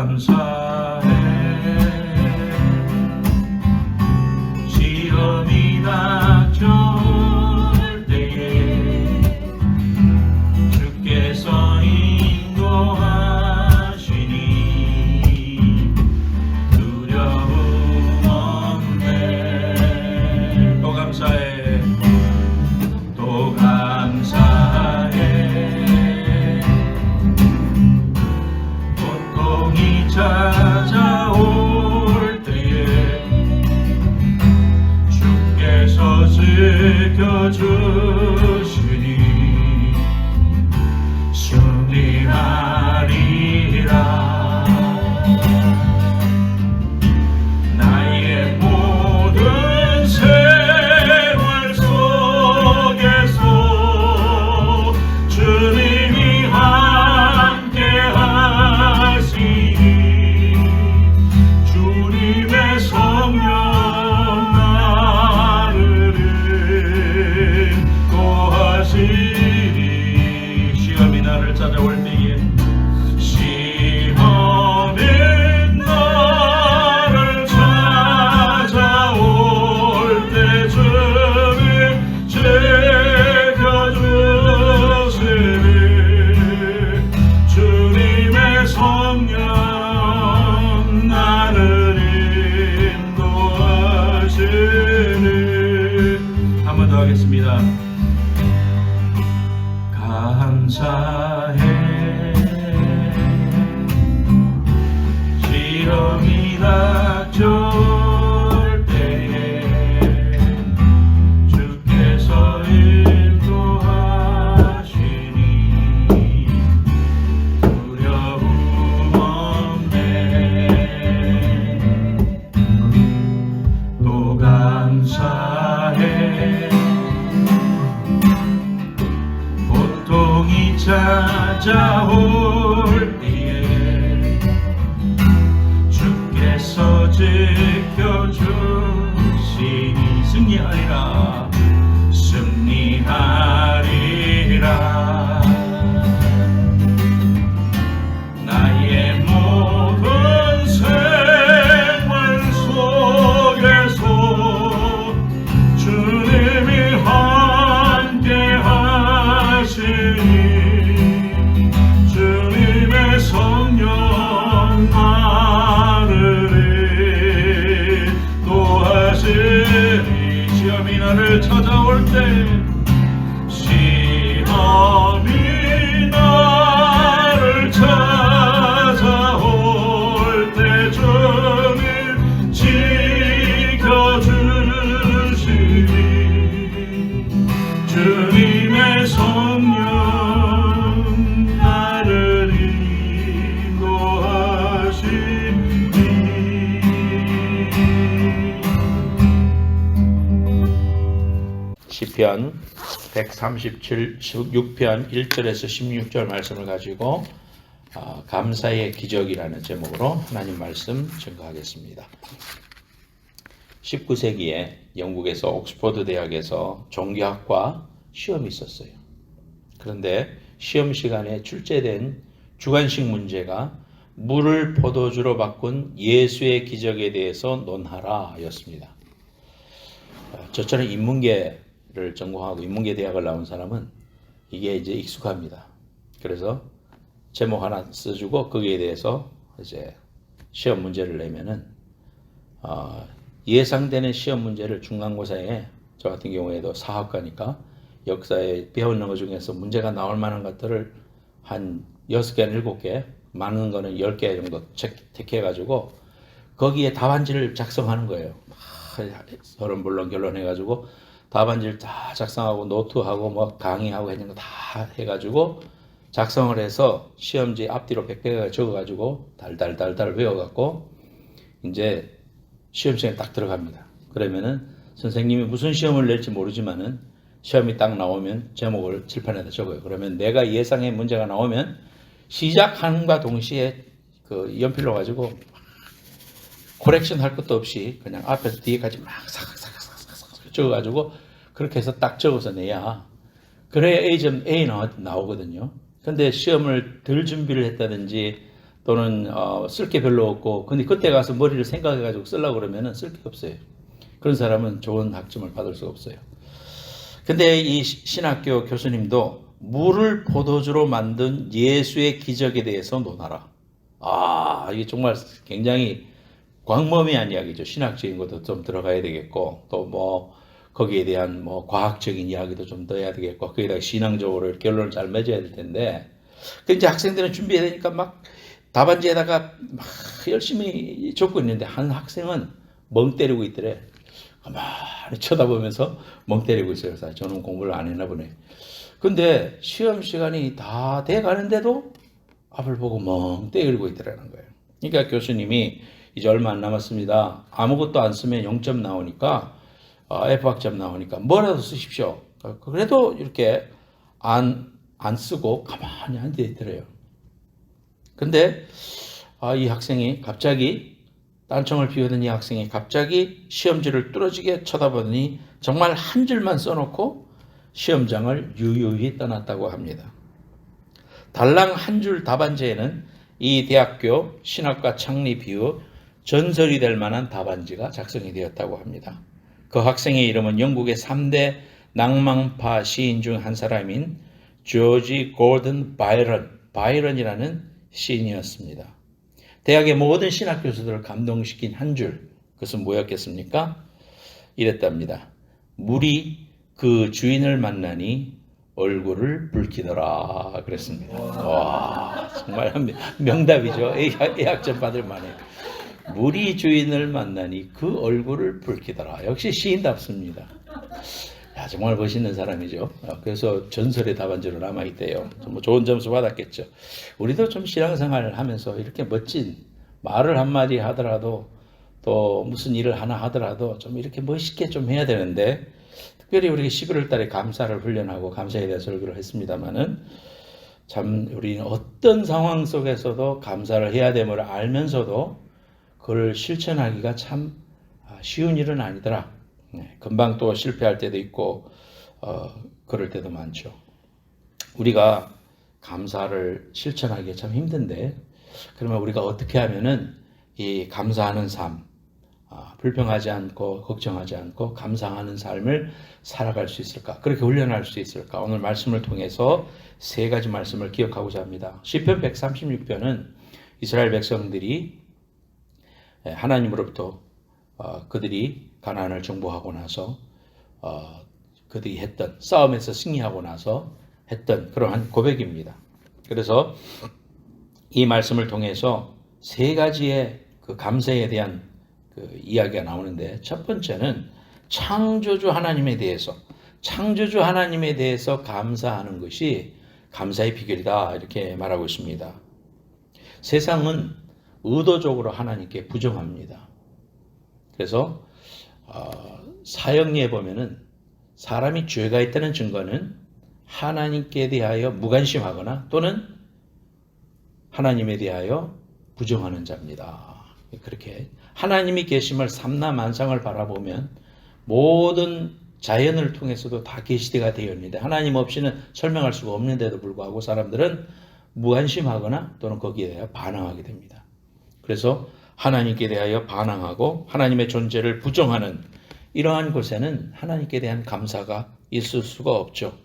감사해. 시험이 닥쳐올 때에 주께서 인도하시니 두려움 없네. 또 감사해. 또 감사해. 고통이 찾아올 때에 주께서 지켜주시니 승리하리라. 나의 모든 생활 속에서 주님이 함께 하시니 주님의 성령 나를 인도하시니. 시험이 나를 찾아올 때에 시험이 나를 찾아올 때 주님 지켜주시니 주님의 성령 나를 인도하시니. 한 번 더 하겠습니다. 감사해. 시험이 닥쳐올 때에 주께서 인도하시니 두려움 없네. 또 감사해. 고통이 찾아올 때에 주께서 지켜주시니 승리하리라. 승리하리라. 나의 모든 생활 속에서 주님이 함께 하시니 주님의 성령 나를 인도하시니. 시험이 나를 찾아올 때 시험이 나를 찾아올 때 주님 지켜주시니 주님의 성령 나를 인도하시니. 시편 137, 6편 1절에서 16절 말씀을 가지고 감사의 기적이라는 제목으로 하나님 말씀 증거하겠습니다. 19세기에 영국에서 옥스퍼드 대학에서 종교학과 시험이 있었어요. 그런데 시험 시간에 출제된 주관식 문제가 물을 포도주로 바꾼 예수의 기적에 대해서 논하라 였습니다. 저처럼 인문계를 전공하고 인문계 대학을 나온 사람은 이게 이제 익숙합니다. 그래서 제목 하나 써주고 거기에 대해서 이제 시험 문제를 내면은 예상되는 시험 문제를 중간고사에 저 같은 경우에도 사학과니까 역사에 배우는 것 중에서 문제가 나올 만한 것들을 한 6개나 7개, 많은 거는 10개 정도 택해가지고 거기에 답안지를 작성하는 거예요. 서른 물론 결론해가지고 답안지를 다 작성하고 노트하고 뭐 강의하고 했는 거 다 해가지고 작성을 해서 시험지 앞뒤로 100개가 적어가지고 달달달달 외워갖고 이제 시험 시간에 딱 들어갑니다. 그러면은 선생님이 무슨 시험을 낼지 모르지만은 시험이 딱 나오면 제목을 칠판에다 적어요. 그러면 내가 예상의 문제가 나오면 시작함과 동시에 그 연필로 가지고 코렉션 할 것도 없이 그냥 앞에서 뒤에까지 막 사각사각 적어가지고 그렇게 해서 딱 적어서 내야 그래야 A점 A 나오거든요. 근데 시험을 덜 준비를 했다든지 또는 쓸 게 별로 없고 근데 그때 가서 머리를 생각해가지고 쓰려고 그러면은 쓸 게 없어요. 그런 사람은 좋은 학점을 받을 수가 없어요. 근데 이 신학교 교수님도 물을 포도주로 만든 예수의 기적에 대해서 논하라. 이게 정말 굉장히 광범위한 이야기죠. 신학적인 것도 좀 들어가야 되겠고, 또 뭐, 거기에 대한 뭐, 과학적인 이야기도 좀 넣어야 되겠고, 거기다가 신앙적으로 결론을 잘 맺어야 될 텐데, 그 이제 학생들은 준비해야 되니까 막 답안지에다가 막 열심히 적고 있는데, 한 학생은 멍 때리고 있더래. 가만히 쳐다보면서 멍 때리고 있어요. 그래서 저는 공부를 안 했나 보네. 근데 시험 시간이 다 돼 가는데도 앞을 보고 멍 때리고 있더라는 거예요. 그러니까 교수님이 이제 얼마 안 남았습니다. 아무것도 안 쓰면 0점 나오니까 F학점 나오니까 뭐라도 쓰십시오. 그래도 이렇게 안 쓰고 가만히 앉아 있더래요. 근데 이 학생이 갑자기 딴청을 피우던 이 학생이 갑자기 시험지를 뚫어지게 쳐다보더니 정말 한 줄만 써놓고 시험장을 유유히 떠났다고 합니다. 달랑 한 줄 답안지에는 이 대학교 신학과 창립 이후 전설이 될 만한 답안지가 작성이 되었다고 합니다. 그 학생의 이름은 영국의 3대 낭만파 시인 중 한 사람인 조지 골든 바이런이라는 시인이었습니다. 대학의 모든 신학 교수들을 감동시킨 한 줄, 그것은 뭐였겠습니까? 이랬답니다. 물이 그 주인을 만나니 얼굴을 붉히더라 그랬습니다. 와, 정말 명답이죠. A학점 받을 만해. 물이 주인을 만나니 그 얼굴을 붉히더라. 역시 시인답습니다. 야, 정말 멋있는 사람이죠. 그래서 전설의 답안지로 남아있대요. 뭐 좋은 점수 받았겠죠. 우리도 좀 신앙생활을 하면서 이렇게 멋진 말을 한마디 하더라도 또 무슨 일을 하나 하더라도 좀 이렇게 멋있게 좀 해야 되는데, 특별히 우리 11월 달에 감사를 훈련하고 감사에 대한 설교를 했습니다만은, 참 우리는 어떤 상황 속에서도 감사를 해야 됨을 알면서도 그걸 실천하기가 참 쉬운 일은 아니더라. 금방 또 실패할 때도 있고 그럴 때도 많죠. 우리가 감사를 실천하기가 참 힘든데, 그러면 우리가 어떻게 하면은 이 감사하는 삶, 불평하지 않고 걱정하지 않고 감사하는 삶을 살아갈 수 있을까? 그렇게 훈련할 수 있을까? 오늘 말씀을 통해서 세 가지 말씀을 기억하고자 합니다. 시편 136편은 이스라엘 백성들이 하나님으로부터 그들이 가나안을 정복하고 나서 그들이 했던 싸움에서 승리하고 나서 했던 그러한 고백입니다. 그래서 이 말씀을 통해서 세 가지의 그 감사에 대한 그 이야기가 나오는데, 첫 번째는 창조주 하나님에 대해서 감사하는 것이 감사의 비결이다, 이렇게 말하고 있습니다. 세상은 의도적으로 하나님께 부정합니다. 그래서 사형리에 보면은 사람이 죄가 있다는 증거는 하나님께 대하여 무관심하거나 또는 하나님에 대하여 부정하는 자입니다. 그렇게 하나님이 계심을 삼라만상을 바라보면 모든 자연을 통해서도 다 계시되가 되어 있는데, 하나님 없이는 설명할 수가 없는데도 불구하고 사람들은 무관심하거나 또는 거기에 대하여 반항하게 됩니다. 그래서 하나님께 대하여 반항하고 하나님의 존재를 부정하는 이러한 곳에는 하나님께 대한 감사가 있을 수가 없죠.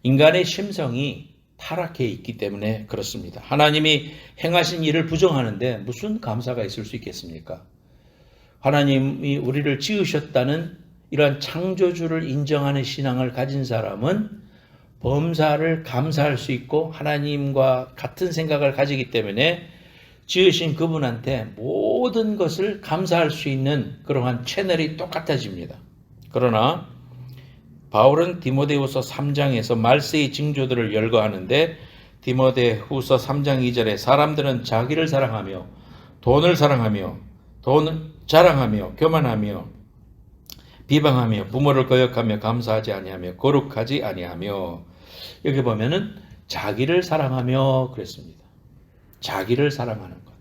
인간의 심성이 타락해 있기 때문에 그렇습니다. 하나님이 행하신 일을 부정하는데 무슨 감사가 있을 수 있겠습니까? 하나님이 우리를 지으셨다는 이러한 창조주를 인정하는 신앙을 가진 사람은 범사를 감사할 수 있고 하나님과 같은 생각을 가지기 때문에 지으신 그분한테 모든 것을 감사할 수 있는 그러한 채널이 똑같아집니다. 그러나 바울은 디모데후서 3장에서 말세의 징조들을 열거하는데, 디모데후서 3장 2절에 사람들은 자기를 사랑하며 돈을 사랑하며 돈을 자랑하며 교만하며 비방하며 부모를 거역하며 감사하지 아니하며 거룩하지 아니하며, 여기 보면은 자기를 사랑하며 그랬습니다. 자기를 사랑하는 것.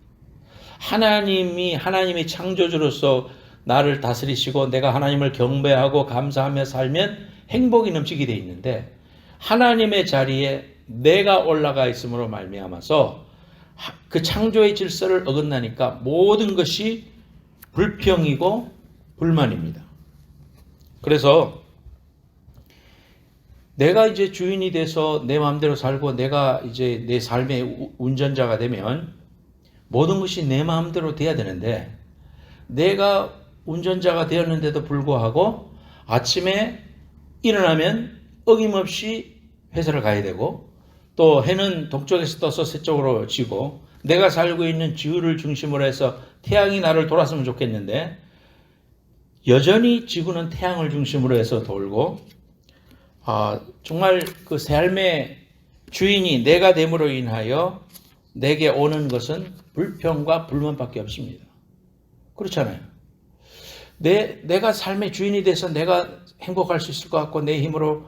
하나님이 창조주로서 나를 다스리시고 내가 하나님을 경배하고 감사하며 살면 행복이 넘치게 돼 있는데, 하나님의 자리에 내가 올라가 있음으로 말미암아서 그 창조의 질서를 어긋나니까 모든 것이 불평이고 불만입니다. 그래서 내가 이제 주인이 돼서 내 마음대로 살고 내가 이제 내 삶의 운전자가 되면 모든 것이 내 마음대로 돼야 되는데, 내가 운전자가 되었는데도 불구하고 아침에 일어나면 어김없이 회사를 가야 되고, 또 해는 동쪽에서 떠서 서쪽으로 지고, 내가 살고 있는 지구를 중심으로 해서 태양이 나를 돌았으면 좋겠는데 여전히 지구는 태양을 중심으로 해서 돌고, 정말 그 삶의 주인이 내가 됨으로 인하여 내게 오는 것은 불평과 불만밖에 없습니다. 그렇잖아요. 내가 삶의 주인이 돼서 내가 행복할 수 있을 것 같고 내 힘으로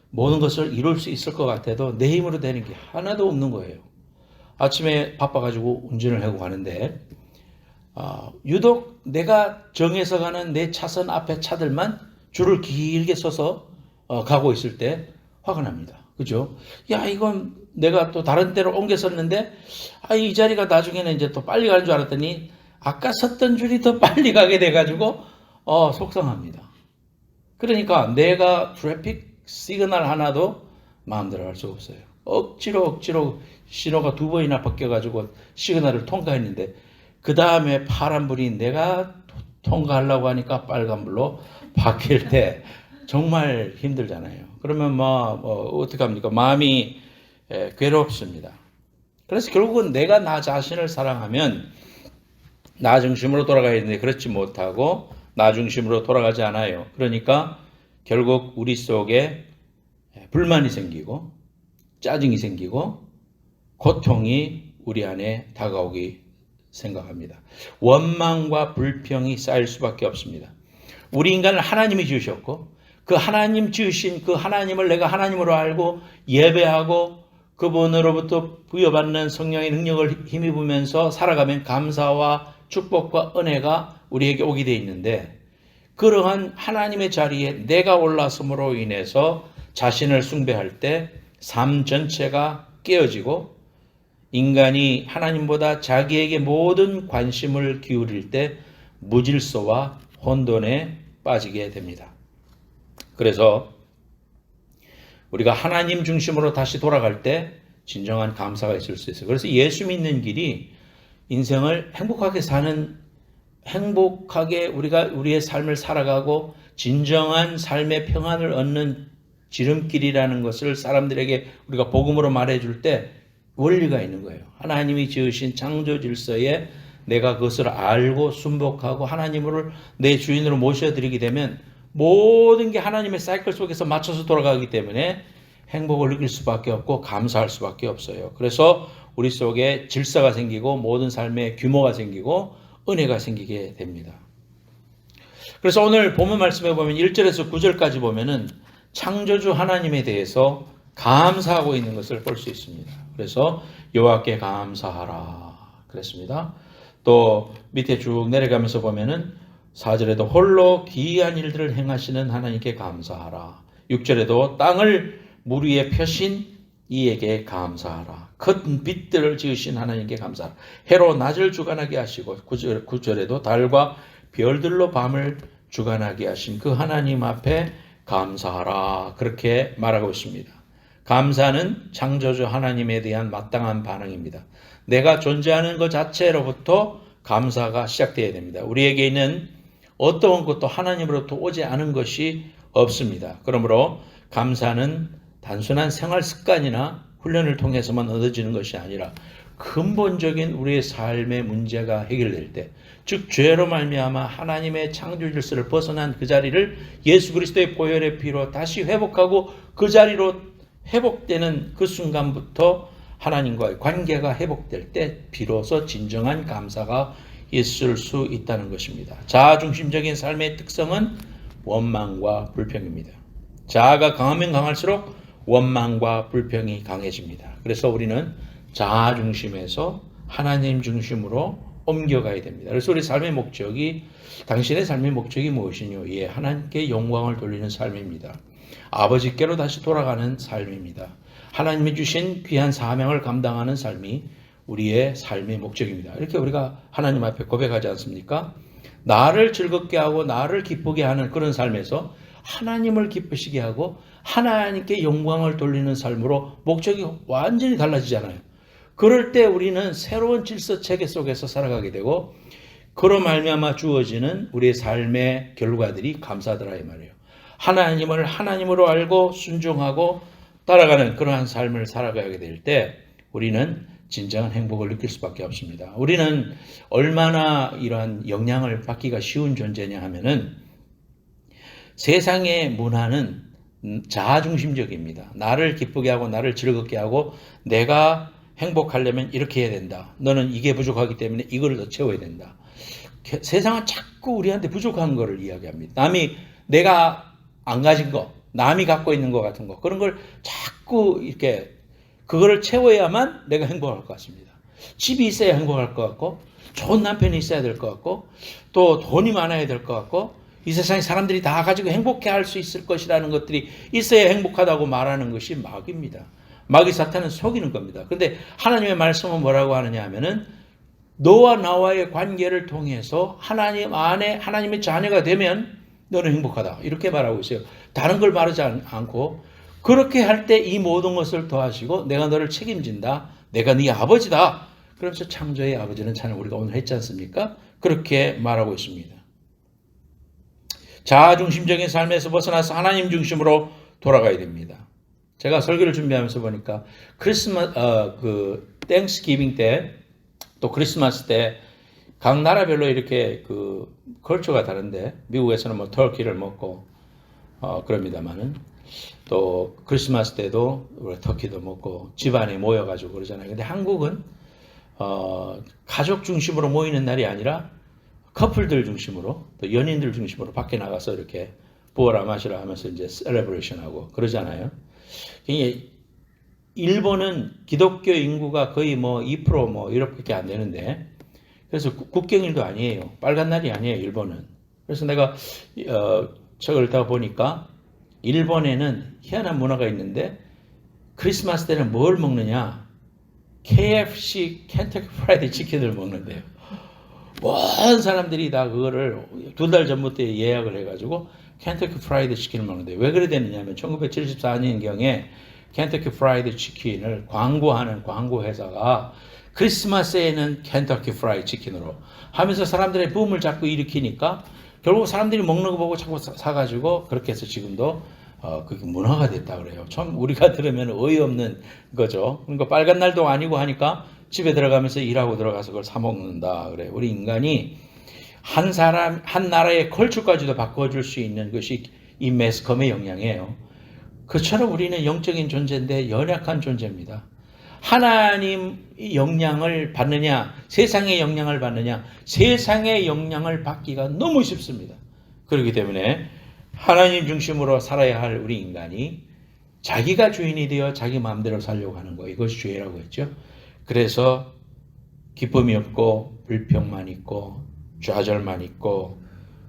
모든 것을 이룰 수 있을 것 같아도 내 힘으로 되는 게 하나도 없는 거예요. 아침에 바빠가지고 운전을 하고 가는데 유독 내가 정해서 가는 내 차선 앞에 차들만 줄을 길게 서서 가고 있을 때 화가 납니다. 그죠? 야, 이건 내가 또 다른 데로 옮겨 섰는데 이 자리가 나중에는 이제 또 빨리 가는 줄 알았더니 아까 섰던 줄이 더 빨리 가게 돼가지고 속상합니다. 그러니까 내가 트래픽 시그널 하나도 마음대로 할 수가 없어요. 억지로 신호가 2번이나 바뀌어가지고 시그널을 통과했는데 그 다음에 파란불이 내가 통과하려고 하니까 빨간불로 바뀔 때 정말 힘들잖아요. 그러면 어떻게 합니까? 마음이 괴롭습니다. 그래서 결국은 내가 나 자신을 사랑하면 나 중심으로 돌아가야 되는데 그렇지 못하고 나 중심으로 돌아가지 않아요. 그러니까 결국 우리 속에 불만이 생기고 짜증이 생기고 고통이 우리 안에 다가오기 생각합니다. 원망과 불평이 쌓일 수밖에 없습니다. 우리 인간을 하나님이 지으셨고 그 하나님 지으신 그 하나님을 내가 하나님으로 알고 예배하고 그분으로부터 부여받는 성령의 능력을 힘입으면서 살아가면 감사와 축복과 은혜가 우리에게 오게 되어 있는데, 그러한 하나님의 자리에 내가 올라섬으로 인해서 자신을 숭배할 때 삶 전체가 깨어지고 인간이 하나님보다 자기에게 모든 관심을 기울일 때 무질서와 혼돈에 빠지게 됩니다. 그래서 우리가 하나님 중심으로 다시 돌아갈 때 진정한 감사가 있을 수 있어요. 그래서 예수 믿는 길이 인생을 행복하게 우리의 삶을 살아가고 진정한 삶의 평안을 얻는 지름길이라는 것을 사람들에게 우리가 복음으로 말해줄 때 원리가 있는 거예요. 하나님이 지으신 창조 질서에 내가 그것을 알고 순복하고 하나님을 내 주인으로 모셔드리게 되면 모든 게 하나님의 사이클 속에서 맞춰서 돌아가기 때문에 행복을 느낄 수밖에 없고 감사할 수밖에 없어요. 그래서 우리 속에 질서가 생기고 모든 삶의 규모가 생기고 은혜가 생기게 됩니다. 그래서 오늘 본문 말씀에 보면 1절에서 9절까지 보면은 창조주 하나님에 대해서 감사하고 있는 것을 볼 수 있습니다. 그래서 여호와께 감사하라 그랬습니다. 또 밑에 쭉 내려가면서 보면은 4절에도 홀로 기이한 일들을 행하시는 하나님께 감사하라. 6절에도 땅을 물 위에 펴신 이에게 감사하라. 큰 빛들을 지으신 하나님께 감사하라. 해로 낮을 주관하게 하시고 9절에도 달과 별들로 밤을 주관하게 하신 그 하나님 앞에 감사하라. 그렇게 말하고 있습니다. 감사는 창조주 하나님에 대한 마땅한 반응입니다. 내가 존재하는 것 자체로부터 감사가 시작되어야 됩니다. 우리에게 있는 어떠한 것도 하나님으로부터 오지 않은 것이 없습니다. 그러므로 감사는 단순한 생활 습관이나 훈련을 통해서만 얻어지는 것이 아니라 근본적인 우리의 삶의 문제가 해결될 때, 즉 죄로 말미암아 하나님의 창조 질서를 벗어난 그 자리를 예수 그리스도의 보혈의 피로 다시 회복하고 그 자리로 회복되는 그 순간부터 하나님과의 관계가 회복될 때 비로소 진정한 감사가 있을 수 있다는 것입니다. 자아중심적인 삶의 특성은 원망과 불평입니다. 자아가 강하면 강할수록 원망과 불평이 강해집니다. 그래서 우리는 자아 중심에서 하나님 중심으로 옮겨가야 됩니다. 그래서 우리 삶의 목적이, 당신의 삶의 목적이 무엇이뇨? 예, 하나님께 영광을 돌리는 삶입니다. 아버지께로 다시 돌아가는 삶입니다. 하나님이 주신 귀한 사명을 감당하는 삶이 우리의 삶의 목적입니다. 이렇게 우리가 하나님 앞에 고백하지 않습니까? 나를 즐겁게 하고 나를 기쁘게 하는 그런 삶에서 하나님을 기쁘시게 하고 하나님께 영광을 돌리는 삶으로 목적이 완전히 달라지잖아요. 그럴 때 우리는 새로운 질서 체계 속에서 살아가게 되고 그로 말미암아 주어지는 우리의 삶의 결과들이 감사하더라 이 말이에요. 하나님을 하나님으로 알고 순종하고 따라가는 그러한 삶을 살아가게 될 때 우리는 진정한 행복을 느낄 수밖에 없습니다. 우리는 얼마나 이러한 영향을 받기가 쉬운 존재냐 하면은 세상의 문화는 자아중심적입니다. 나를 기쁘게 하고 나를 즐겁게 하고 내가 행복하려면 이렇게 해야 된다. 너는 이게 부족하기 때문에 이걸 더 채워야 된다. 세상은 자꾸 우리한테 부족한 거를 이야기합니다. 남이 내가 안 가진 거, 남이 갖고 있는 거 같은 거 그런 걸 자꾸 이렇게 그거를 채워야만 내가 행복할 것 같습니다. 집이 있어야 행복할 것 같고 좋은 남편이 있어야 될 것 같고 또 돈이 많아야 될 것 같고 이 세상에 사람들이 다 가지고 행복해할 수 있을 것이라는 것들이 있어야 행복하다고 말하는 것이 마귀입니다. 마귀 사탄은 속이는 겁니다. 그런데 하나님의 말씀은 뭐라고 하느냐 하면은 너와 나와의 관계를 통해서 하나님 안에 하나님의 자녀가 되면 너는 행복하다. 이렇게 말하고 있어요. 다른 걸 말하지 않고 그렇게 할 때 이 모든 것을 더하시고 내가 너를 책임진다. 내가 네 아버지다. 그러면서 창조의 아버지는 찬양 우리가 오늘 했지 않습니까? 그렇게 말하고 있습니다. 자아중심적인 삶에서 벗어나서 하나님 중심으로 돌아가야 됩니다. 제가 설교를 준비하면서 보니까 땡스기빙 때 또 크리스마스 때 각 나라별로 이렇게 컬처가 다른데 미국에서는 뭐 터키를 먹고 그럽니다만은 또 크리스마스 때도 우리 터키도 먹고 집안에 모여가지고 그러잖아요. 근데 한국은 가족 중심으로 모이는 날이 아니라 커플들 중심으로 또 연인들 중심으로 밖에 나가서 이렇게 부어라 마시라 하면서 이제 셀레브레이션하고 그러잖아요. 일본은 기독교 인구가 거의 뭐 2% 뭐 이렇게 안 되는데 그래서 국경일도 아니에요. 빨간 날이 아니에요. 일본은. 그래서 내가 책을 읽다 보니까 일본에는 희한한 문화가 있는데 크리스마스 때는 뭘 먹느냐? KFC 켄터키 프라이드 치킨을 먹는데요. 모든 사람들이 다 그거를 2달 전부터 예약을 해가지고 켄터키 프라이드 치킨을 먹는데 왜 그래 되느냐면 1974년경에 켄터키 프라이드 치킨을 광고하는 광고 회사가 크리스마스에는 켄터키 프라이드 치킨으로 하면서 사람들의 붐을 자꾸 일으키니까 결국 사람들이 먹는 거 보고 자꾸 사가지고 그렇게 해서 지금도 그게 문화가 됐다 그래요. 참 우리가 들으면 어이없는 거죠. 그러니까 빨간 날도 아니고 하니까 집에 들어가면서 일하고 들어가서 그걸 사 먹는다 그래요. 우리 인간이 한 나라의 컬처까지도 바꿔줄 수 있는 것이 이 매스컴의 영향이에요. 그처럼 우리는 영적인 존재인데 연약한 존재입니다. 하나님의 영향을 받느냐, 세상의 영향을 받느냐, 세상의 영향을 받기가 너무 쉽습니다. 그렇기 때문에 하나님 중심으로 살아야 할 우리 인간이 자기가 주인이 되어 자기 마음대로 살려고 하는 거, 이것이 죄라고 했죠. 그래서 기쁨이 없고 불평만 있고 좌절만 있고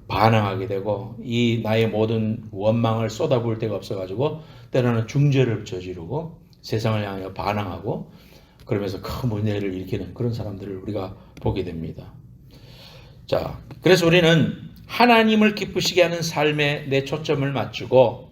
반항하게 되고 이 나의 모든 원망을 쏟아부을 데가 없어가지고 때로는 중죄를 저지르고 세상을 향하여 반항하고 그러면서 큰 문제를 일으키는 그런 사람들을 우리가 보게 됩니다. 자, 그래서 우리는 하나님을 기쁘시게 하는 삶에 내 초점을 맞추고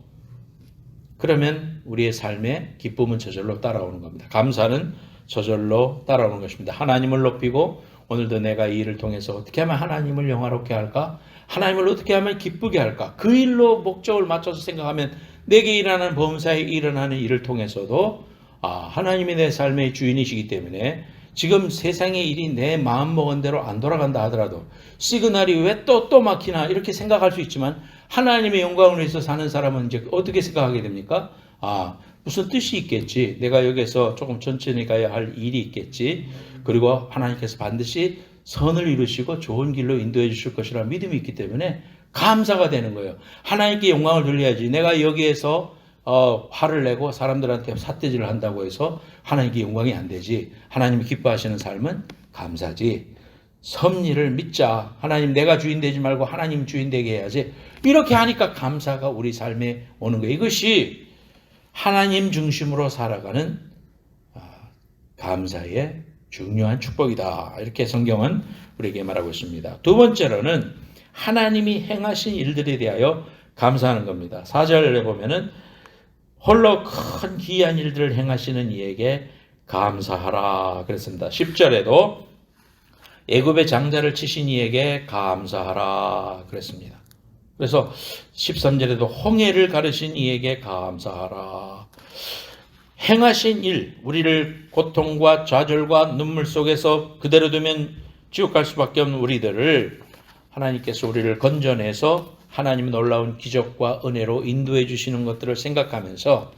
그러면 우리의 삶에 기쁨은 저절로 따라오는 겁니다. 감사는 저절로 따라오는 것입니다. 하나님을 높이고 오늘도 내가 이 일을 통해서 어떻게 하면 하나님을 영화롭게 할까? 하나님을 어떻게 하면 기쁘게 할까? 그 일로 목적을 맞춰서 생각하면 내게 일어나는 범사에 일어나는 일을 통해서도 하나님이 내 삶의 주인이시기 때문에 지금 세상의 일이 내 마음먹은 대로 안 돌아간다 하더라도 시그널이 왜 또 막히나 이렇게 생각할 수 있지만 하나님의 영광을 위해서 사는 사람은 이제 어떻게 생각하게 됩니까? 무슨 뜻이 있겠지. 내가 여기서 조금 천천히 가야 할 일이 있겠지. 그리고 하나님께서 반드시 선을 이루시고 좋은 길로 인도해 주실 것이라는 믿음이 있기 때문에 감사가 되는 거예요. 하나님께 영광을 돌려야지. 내가 여기에서 화를 내고 사람들한테 삿대질을 한다고 해서 하나님께 영광이 안 되지. 하나님이 기뻐하시는 삶은 감사지. 섭리를 믿자. 하나님 내가 주인 되지 말고 하나님 주인 되게 해야지. 이렇게 하니까 감사가 우리 삶에 오는 거예요. 이것이 하나님 중심으로 살아가는 감사의 중요한 축복이다. 이렇게 성경은 우리에게 말하고 있습니다. 두 번째로는 하나님이 행하신 일들에 대하여 감사하는 겁니다. 4절에 보면은 홀로 큰 기이한 일들을 행하시는 이에게 감사하라 그랬습니다. 10절에도 애굽의 장자를 치신 이에게 감사하라 그랬습니다. 그래서 13절에도 홍해를 가르신 이에게 감사하라. 행하신 일, 우리를 고통과 좌절과 눈물 속에서 그대로 두면 지옥 갈 수밖에 없는 우리들을 하나님께서 우리를 건져내서 하나님의 놀라운 기적과 은혜로 인도해 주시는 것들을 생각하면서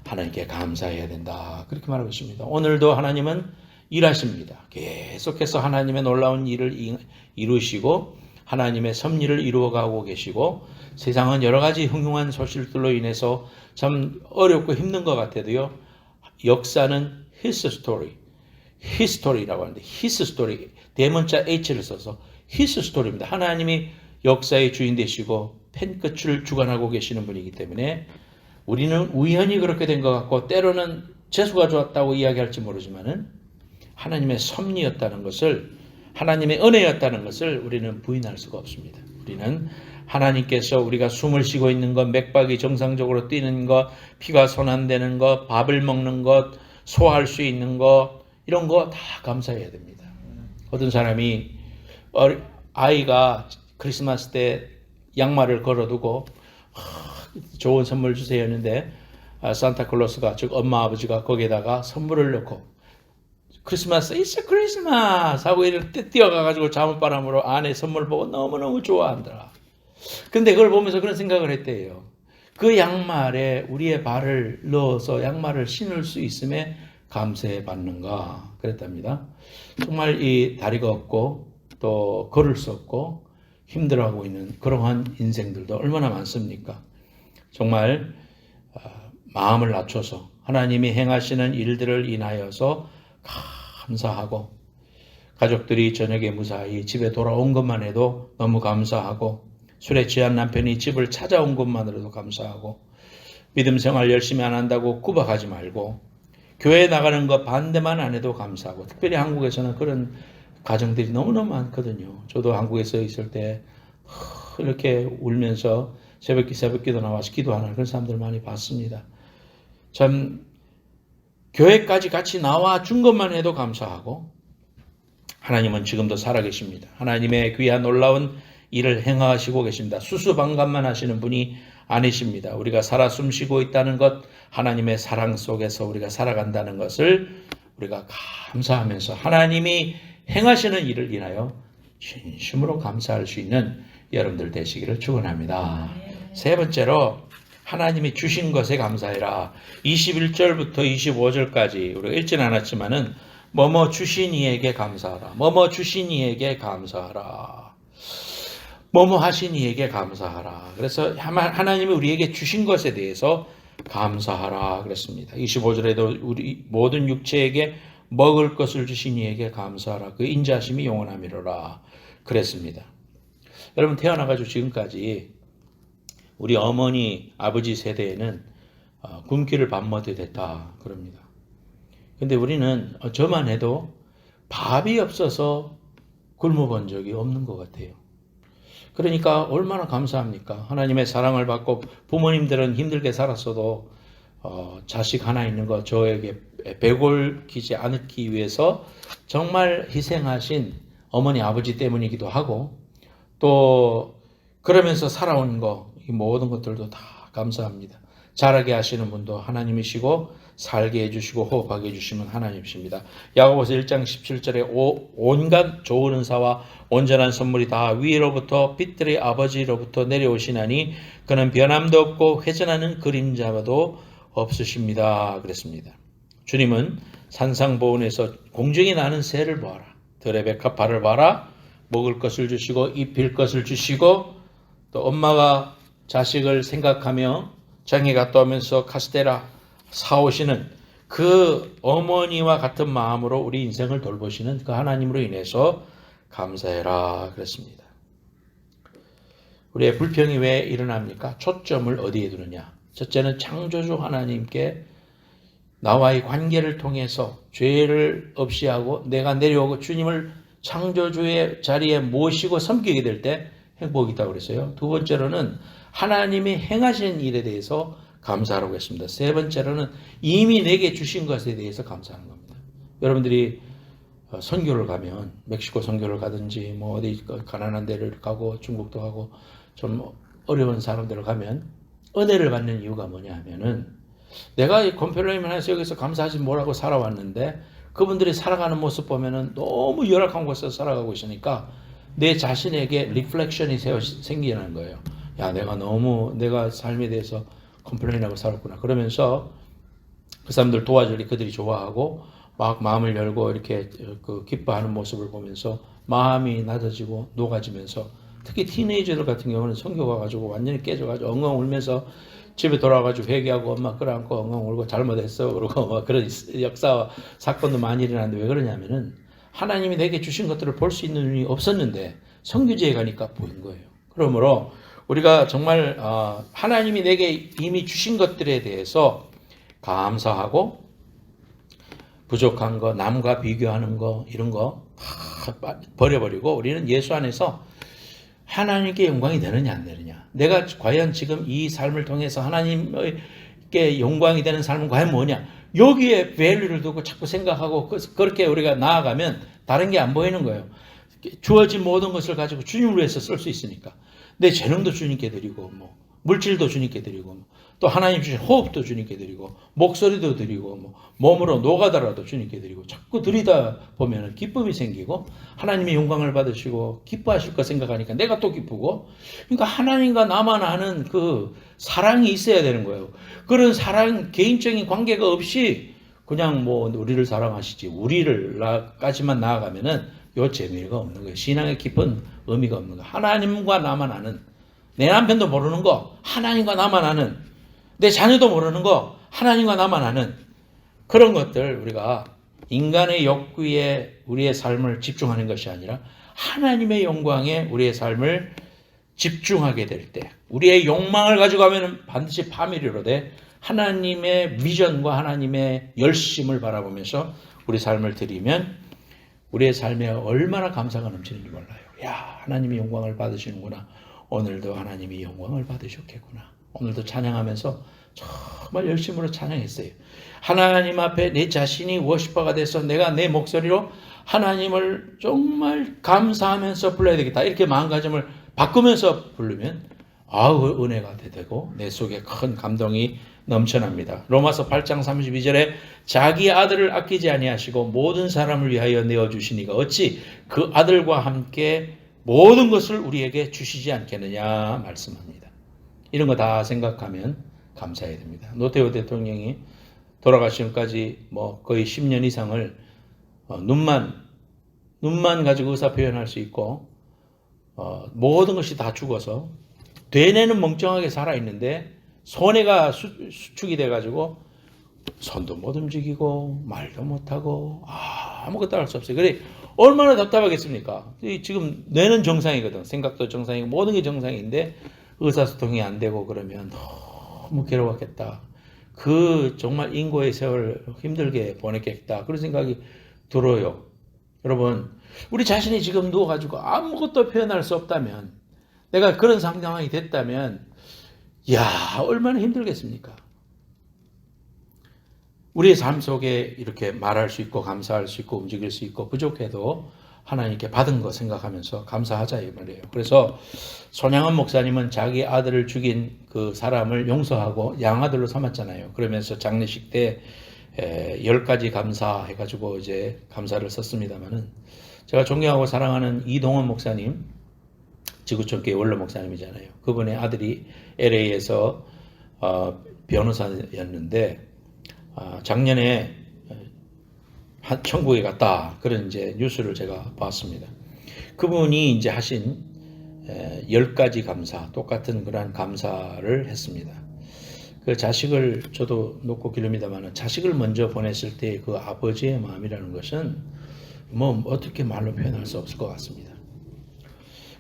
하나님께 감사해야 된다. 그렇게 말하고 있습니다. 오늘도 하나님은 일하십니다. 계속해서 하나님의 놀라운 일을 이루시고 하나님의 섭리를 이루어가고 계시고 세상은 여러 가지 흉흉한 소식들로 인해서 참 어렵고 힘든 것 같아도요. 역사는 His story, History라고 하는데 His story, 대문자 H를 써서 His story입니다. 하나님이 역사의 주인 되시고 펜끝을 주관하고 계시는 분이기 때문에 우리는 우연히 그렇게 된 것 같고 때로는 재수가 좋았다고 이야기할지 모르지만은 하나님의 섭리였다는 것을 하나님의 은혜였다는 것을 우리는 부인할 수가 없습니다. 우리는 하나님께서 우리가 숨을 쉬고 있는 것, 맥박이 정상적으로 뛰는 것, 피가 순환되는 것, 밥을 먹는 것, 소화할 수 있는 것 이런 거 다 감사해야 됩니다. 어떤 사람이 아이가 크리스마스 때 양말을 걸어두고 좋은 선물 주세요 했는데 산타클로스가 즉 엄마 아버지가 거기에다가 선물을 넣고 크리스마스 It's a Christmas 하고 이렇게 뛰어가가지고 자문바람으로 안에 선물 보고 너무너무 좋아한다. 근데 그걸 보면서 그런 생각을 했대요. 그 양말에 우리의 발을 넣어서 양말을 신을 수 있음에 감사해 받는가 그랬답니다. 정말 이 다리가 없고 또 걸을 수 없고 힘들어하고 있는 그러한 인생들도 얼마나 많습니까? 정말 마음을 낮춰서 하나님이 행하시는 일들을 인하여서 감사하고 가족들이 저녁에 무사히 집에 돌아온 것만 해도 너무 감사하고 술에 취한 남편이 집을 찾아온 것만으로도 감사하고 믿음 생활 열심히 안 한다고 구박하지 말고 교회 나가는 거 반대만 안 해도 감사하고 특별히 한국에서는 그런 가정들이 너무너무 많거든요. 저도 한국에서 있을 때 이렇게 울면서 새벽기도 나와서 기도하는 그런 사람들 많이 봤습니다. 참 교회까지 같이 나와 준 것만 해도 감사하고 하나님은 지금도 살아계십니다. 하나님의 귀한 놀라운 일을 행하시고 계십니다. 수수방관만 하시는 분이 아니십니다. 우리가 살아 숨쉬고 있다는 것, 하나님의 사랑 속에서 우리가 살아간다는 것을 우리가 감사하면서 하나님이 행하시는 일을 인하여 진심으로 감사할 수 있는 여러분들 되시기를 축원합니다. 세 번째로 하나님이 주신 것에 감사해라. 21절부터 25절까지 우리가 읽지는 않았지만은 뭐뭐 주신 이에게 감사하라. 뭐뭐 주신 이에게 감사하라. 뭐뭐 하신 이에게 감사하라. 그래서 하나님이 우리에게 주신 것에 대해서 감사하라 그랬습니다. 25절에도 우리 모든 육체에게 먹을 것을 주신 이에게 감사하라. 그 인자하심이 영원함이로라 그랬습니다. 여러분 태어나가지고 지금까지 우리 어머니 아버지 세대에는 굶기를 밥 먹게 됐다 그럽니다. 근데 우리는 저만 해도 밥이 없어서 굶어본 적이 없는 것 같아요. 그러니까 얼마나 감사합니까? 하나님의 사랑을 받고 부모님들은 힘들게 살았어도 자식 하나 있는 거 저에게 배골기지 않기 위해서 정말 희생하신 어머니 아버지 때문이기도 하고 또 그러면서 살아온 거 이 모든 것들도 다 감사합니다. 자라게 하시는 분도 하나님이시고 살게 해주시고 호흡하게 해주시면 하나님이십니다. 야고보서 1장 17절에 온갖 좋은 은사와 온전한 선물이 다 위로부터 빛들의 아버지로부터 내려오시나니 그는 변함도 없고 회전하는 그림자도 없으십니다. 그랬습니다. 주님은 산상보훈에서 공중에 나는 새를 보아라. 들의 백합화를 봐라. 먹을 것을 주시고 입힐 것을 주시고 또 엄마가 자식을 생각하며 장에 갔다 오면서 카스테라 사오시는 그 어머니와 같은 마음으로 우리 인생을 돌보시는 그 하나님으로 인해서 감사해라 그랬습니다. 우리의 불평이 왜 일어납니까? 초점을 어디에 두느냐? 첫째는 창조주 하나님께 나와의 관계를 통해서 죄를 없이 하고 내가 내려오고 주님을 창조주의 자리에 모시고 섬기게 될 때 행복이 있다고 그랬어요. 두 번째로는 하나님이 행하신 일에 대해서 감사하라고 했습니다. 세 번째로는 이미 내게 주신 것에 대해서 감사하는 겁니다. 여러분들이 선교를 가면 멕시코 선교를 가든지 뭐 어디 가난한 데를 가고 중국도 가고 좀 어려운 사람들을 가면 은혜를 받는 이유가 뭐냐 하면은 내가 건펠로임 안에서 여기서 감사하지 뭐라고 살아왔는데 그분들이 살아가는 모습 보면은 너무 열악한 곳에서 살아가고 있으니까 내 자신에게 리플렉션이 생기는 거예요. 야, 내가 삶에 대해서 컴플레인하고 살았구나. 그러면서 그 사람들 도와주니 그들이 좋아하고 막 마음을 열고 이렇게 그 기뻐하는 모습을 보면서 마음이 낮아지고 녹아지면서 특히 티네이저들 같은 경우는 선교 가가지고 완전히 깨져가지고 엉엉 울면서 집에 돌아와가지고 회개하고 엄마 끌어안고 엉엉 울고 잘못했어 그러고 막 그런 역사와 사건도 많이 일어나는데 왜 그러냐면은 하나님이 내게 주신 것들을 볼 수 있는 눈이 없었는데 선교지에 가니까 보인 거예요. 그러므로 우리가 정말 하나님이 내게 이미 주신 것들에 대해서 감사하고 부족한 거, 남과 비교하는 거 이런 거 다 버려버리고 우리는 예수 안에서 하나님께 영광이 되느냐 안 되느냐, 내가 과연 지금 이 삶을 통해서 하나님께 영광이 되는 삶은 과연 뭐냐, 여기에 밸류를 두고 자꾸 생각하고 그렇게 우리가 나아가면 다른 게 안 보이는 거예요. 주어진 모든 것을 가지고 주님을 위해서 쓸 수 있으니까 내 재능도 주님께 드리고 뭐 물질도 주님께 드리고 또 하나님 주신 호흡도 주님께 드리고 목소리도 드리고 뭐 몸으로 노가다라도 주님께 드리고 자꾸 드리다 보면 기쁨이 생기고 하나님의 영광을 받으시고 기뻐하실 거 생각하니까 내가 또 기쁘고, 그러니까 하나님과 나만 아는 그 사랑이 있어야 되는 거예요. 그런 사랑, 개인적인 관계가 없이 그냥 뭐 우리를 사랑하시지 우리를까지만 나아가면은 요 재미가 없는 거예요. 신앙의 깊은 의미가 없는 거예요. 하나님과 나만 아는, 내 남편도 모르는 거 하나님과 나만 아는, 내 자녀도 모르는 거 하나님과 나만 아는 그런 것들, 우리가 인간의 욕구에 우리의 삶을 집중하는 것이 아니라 하나님의 영광에 우리의 삶을 집중하게 될 때, 우리의 욕망을 가지고 가면 반드시 파멸이로되 하나님의 비전과 하나님의 열심을 바라보면서 우리 삶을 드리면 우리의 삶에 얼마나 감사가 넘치는지 몰라요. 야, 하나님이 영광을 받으시는구나. 오늘도 하나님이 영광을 받으셨겠구나. 오늘도 찬양하면서 정말 열심으로 찬양했어요. 하나님 앞에 내 자신이 워시퍼가 돼서 내가 내 목소리로 하나님을 정말 감사하면서 불러야 되겠다. 이렇게 마음가짐을 바꾸면서 부르면 은혜가 되고 내 속에 큰 감동이 넘쳐납니다. 로마서 8장 32절에 자기 아들을 아끼지 아니하시고 모든 사람을 위하여 내어주시니가 어찌 그 아들과 함께 모든 것을 우리에게 주시지 않겠느냐 말씀합니다. 이런 거 다 생각하면 감사해야 됩니다. 노태우 대통령이 돌아가시기까지 뭐 거의 10년 이상을 눈만 가지고 의사 표현할 수 있고 모든 것이 다 죽어서 되뇌는 멀쩡하게 살아있는데 손해가 수축이 돼가지고 손도 못 움직이고 말도 못하고 아무것도 할 수 없어요. 그래 얼마나 답답하겠습니까? 지금 뇌는 정상이거든. 생각도 정상이고 모든 게 정상인데 의사소통이 안 되고 그러면 너무 괴로웠겠다. 그 정말 인고의 세월 힘들게 보냈겠다. 그런 생각이 들어요. 여러분, 우리 자신이 지금 누워가지고 아무것도 표현할 수 없다면, 내가 그런 상황이 됐다면 얼마나 힘들겠습니까? 우리의 삶 속에 이렇게 말할 수 있고 감사할 수 있고 움직일 수 있고 부족해도 하나님께 받은 거 생각하면서 감사하자 이 말이에요. 그래서 손양원 목사님은 자기 아들을 죽인 그 사람을 용서하고 양아들로 삼았잖아요. 그러면서 장례식 때 10가지 감사해가지고 이제 감사를 썼습니다만은, 제가 존경하고 사랑하는 이동원 목사님, 지구촌교회 원로 목사님이잖아요. 그분의 아들이 LA에서 변호사였는데 작년에 천국에 갔다, 그런 이제 뉴스를 제가 봤습니다. 그분이 이제 하신 10가지 감사, 똑같은 그런 감사를 했습니다. 그 자식을 저도 놓고 기릅니다만, 자식을 먼저 보냈을 때 그 아버지의 마음이라는 것은 뭐 어떻게 말로 표현할 수 없을 것 같습니다.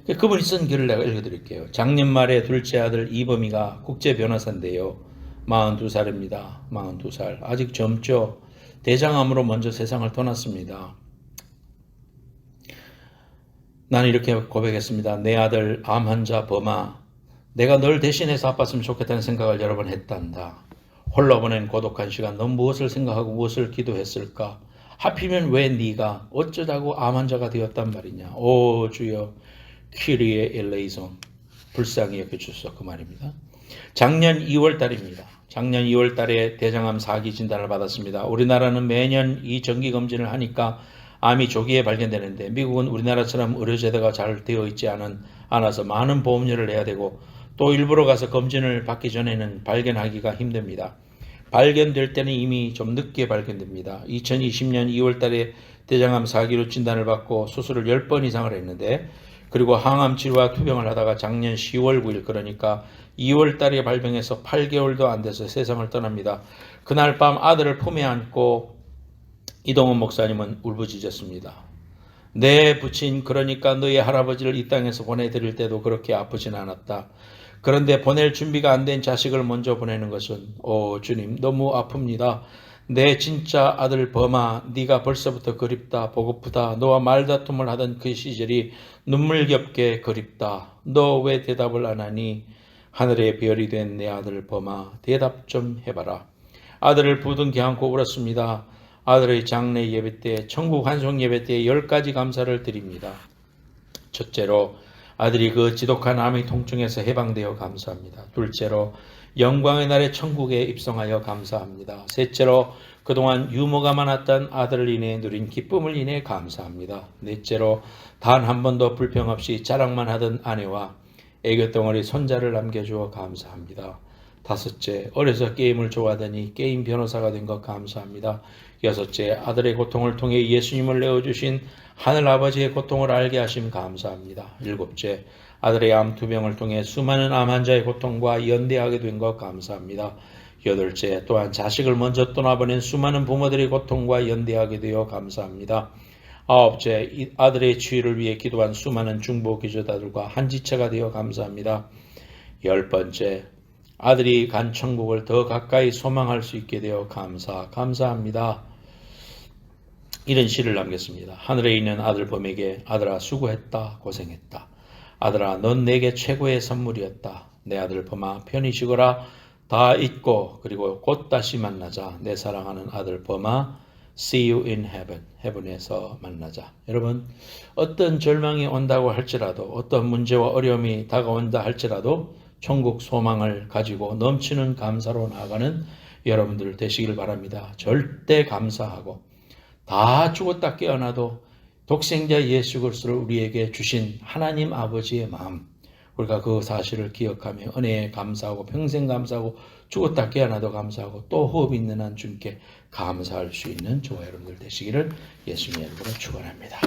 그분이 쓴 글을 내가 읽어드릴게요. 작년 말에 둘째 아들 이범희가 국제 변호사인데요. 42살입니다. 42살. 아직 젊죠. 대장암으로 먼저 세상을 떠났습니다. 나는 이렇게 고백했습니다. 내 아들 암 환자 범아, 내가 널 대신해서 아팠으면 좋겠다는 생각을 여러 번 했단다. 홀로 보낸 고독한 시간, 넌 무엇을 생각하고 무엇을 기도했을까? 하필이면 왜 네가 어쩌자고 암 환자가 되었단 말이냐. 오 주여, 키리에 엘레이송, 불쌍히 여겨주소서, 그 말입니다. 작년 2월 달입니다. 작년 2월 달에 대장암 4기 진단을 받았습니다. 우리나라는 매년 이 정기검진을 하니까 암이 조기에 발견되는데 미국은 우리나라처럼 의료제도가 잘 되어 있지 않아서 많은 보험료를 내야 되고 또 일부러 가서 검진을 받기 전에는 발견하기가 힘듭니다. 발견될 때는 이미 좀 늦게 발견됩니다. 2020년 2월 달에 대장암 4기로 진단을 받고 수술을 10번 이상을 했는데 그리고 항암 치료와 투병을 하다가 작년 10월 9일 그러니까 2월 달에 발병해서 8개월도 안 돼서 세상을 떠납니다. 그날 밤 아들을 품에 안고 이동훈 목사님은 울부짖었습니다. 내 부친 그러니까 너희 할아버지를 이 땅에서 보내드릴 때도 그렇게 아프진 않았다. 그런데 보낼 준비가 안 된 자식을 먼저 보내는 것은 주님 너무 아픕니다. 내 진짜 아들 범아, 네가 벌써부터 그립다. 보고프다. 너와 말다툼을 하던 그 시절이 눈물겹게 그립다. 너 왜 대답을 안 하니? 하늘의 별이 된 내 아들 범아, 대답 좀 해봐라. 아들을 부둥켜 안고 울었습니다. 아들의 장례 예배 때, 천국 환송 예배 때 10가지 감사를 드립니다. 첫째로 아들이 그 지독한 암의 통증에서 해방되어 감사합니다. 둘째로 영광의 날에 천국에 입성하여 감사합니다. 셋째로 그동안 유머가 많았던 아들을 인해 누린 기쁨을 인해 감사합니다. 넷째로 단 한 번도 불평 없이 자랑만 하던 아내와 애교덩어리 손자를 남겨주어 감사합니다. 다섯째, 어려서 게임을 좋아하더니 게임 변호사가 된 것 감사합니다. 여섯째, 아들의 고통을 통해 예수님을 내어주신 하늘아버지의 고통을 알게 하심 감사합니다. 일곱째, 아들의 암 투병을 통해 수많은 암 환자의 고통과 연대하게 된 것 감사합니다. 여덟째, 또한 자식을 먼저 떠나보낸 수많은 부모들의 고통과 연대하게 되어 감사합니다. 아홉째, 아들의 치유를 위해 기도한 수많은 중보 기도자들과 한지체가 되어 감사합니다. 열 번째, 아들이 간 천국을 더 가까이 소망할 수 있게 되어 감사합니다. 이런 시를 남겼습니다. 하늘에 있는 아들 범에게 아들아 수고했다 고생했다. 아들아 넌 내게 최고의 선물이었다. 내 아들 범아 편히 쉬거라. 다 잊고 그리고 곧 다시 만나자. 내 사랑하는 아들 범아 See you in heaven. heaven에서 만나자. 여러분 어떤 절망이 온다고 할지라도 어떤 문제와 어려움이 다가온다 할지라도 천국 소망을 가지고 넘치는 감사로 나아가는 여러분들 되시길 바랍니다. 절대 감사하고 다 죽었다 깨어나도 독생자 예수 그리스도를 우리에게 주신 하나님 아버지의 마음, 우리가 그 사실을 기억하며 은혜에 감사하고 평생 감사하고 죽었다 깨어나도 감사하고 또 호흡 있는 한 주님께 감사할 수 있는 저와 여러분들 되시기를 예수님의 이름으로 축원합니다.